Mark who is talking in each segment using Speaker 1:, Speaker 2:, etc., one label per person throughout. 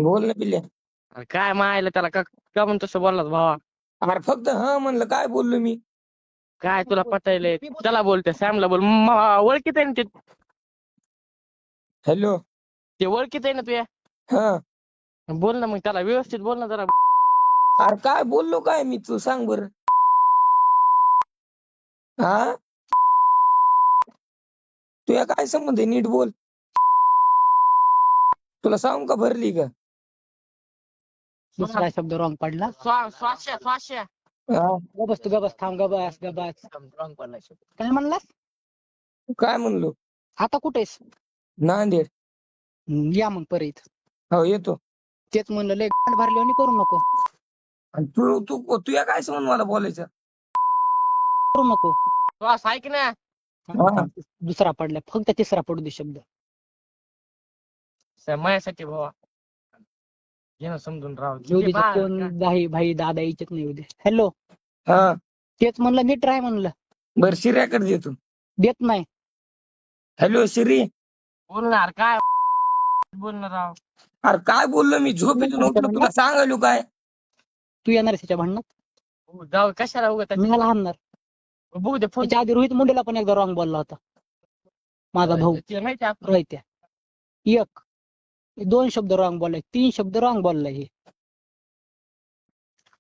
Speaker 1: बोल ना पिल्ल्या.
Speaker 2: अरे काय मायला त्याला का का म्हणून तसं बोललास भावा?
Speaker 1: अरे फक्त हा म्हणलं, काय बोललो मी?
Speaker 2: काय तुला पटायलंय? त्याला बोलते सॅमला बोल. ओळखीत आहे ना ते?
Speaker 1: हॅलो.
Speaker 2: ते ओळखीत आहे ना तुया?
Speaker 1: हा.
Speaker 2: बोल ना मग त्याला व्यवस्थित बोल ना जरा.
Speaker 1: अरे काय बोललो काय मी, तू सांग बर. हा, तुया काय संबंध आहे? नीट बोल. तुला सांगू का भरली का?
Speaker 3: दुसरा शब्द रॉंग पडला.
Speaker 2: स्वाश्या
Speaker 1: हा,
Speaker 3: गबस तू गबस थांब गबस गबस.
Speaker 2: रॉंग पडला शब्द.
Speaker 3: काय म्हणलास?
Speaker 1: काय म्हणलो?
Speaker 3: आता कुठेस?
Speaker 1: नांदेड.
Speaker 3: या मग परत.
Speaker 1: हो येतो.
Speaker 3: तेच म्हणलं लय गांड भरली आणि करू नको.
Speaker 1: आणि तू तू तुया काय संबंध मला बोलायचं?
Speaker 3: करू नको.
Speaker 2: श्वास ऐक ना.
Speaker 1: हा.
Speaker 3: दुसरा पडला, फक्त तिसरा पडू दे शब्द.
Speaker 2: माझ्यासाठी भावा घे ना समजून राव.
Speaker 3: येऊ दे कोण भाई भाई दादा यायचेच नाही उद्या. हॅलो.
Speaker 1: हा,
Speaker 3: तेच म्हणलं नीट राह म्हणलं.
Speaker 1: बर शिर्याकडे देतो.
Speaker 3: देत नाही.
Speaker 1: हॅलो शिरी.
Speaker 2: बोलणार काय बोलणार राव?
Speaker 1: अरे काय बोललो मी? झोपेतून उठलो, तुला सांगायलो काय?
Speaker 3: तू येणार त्याच्या भांडणात?
Speaker 2: जाऊ कशाला उगत
Speaker 3: मी मला हाणणार.
Speaker 2: बघू दे फोन.
Speaker 3: त्याच्या आधी रोहित मुंडेला पण एकदा रॉंग बोलला होता माझा भाऊ.
Speaker 2: माहिती आहे
Speaker 3: रोहित्या. एक 2 शब्द रॉंग बोललाय, 3 शब्द रॉंग बोललाय. हे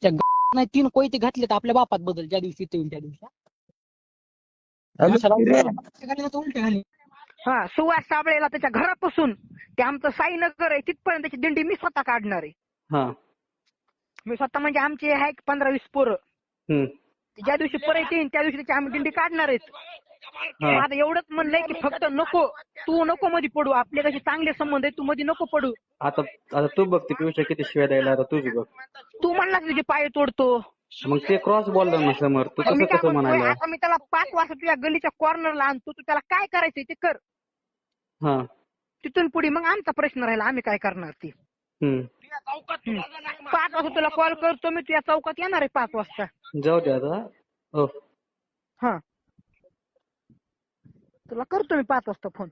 Speaker 3: त्या नाही 3 कोयते घातले तर आपल्या बापात बदल ज्या दिवशी ते होईल त्या दिवशी.
Speaker 1: हॅलो शिर्या.
Speaker 3: उलटे घाली.
Speaker 4: हा, सुवास साबळेला त्याच्या घरापासून ते आमचं साईनगर आहे तिथपर्यंत त्याची दिंडी मी स्वतः काढणार आहे.
Speaker 5: हा.
Speaker 4: मी स्वतः म्हणजे आमचे आहे 15-20 पोरं. ज्या दिवशी परत येईन त्या दिवशी त्याची आम्ही दिंडी काढणार आहेत. माझं एवढंच म्हणलंय की फक्त नको, तू नको मध्ये पडू. आपले कसे चांगले संबंध आहे, तू मध्ये नको पडू.
Speaker 5: आता तू बघ ते पियुष किती शिवाय द्यायला, आता तुझी बघ.
Speaker 4: तू म्हणलास तुझे पाय तोडतो.
Speaker 5: मग ते क्रॉस बोलला ना समोर, तू
Speaker 4: मी काय
Speaker 5: कसं
Speaker 4: म्हणतोय,
Speaker 5: म्हणायला?
Speaker 4: आता मी त्याला 5 वाजता तुझ्या गलीच्या कॉर्नरला आणतो. तू त्याला काय करायचंय ते कर.
Speaker 5: हा.
Speaker 4: तिथून पुढे मग आमचा प्रश्न राहिला, आम्ही काय करणार ते. 5 वाजता तुला कॉल करतो मी, तुझ्या चौकात येणार आहे 5 वाजता.
Speaker 5: जाऊ दे आता. हो.
Speaker 4: हा, तुला करतो मी 5 वाजता फोन.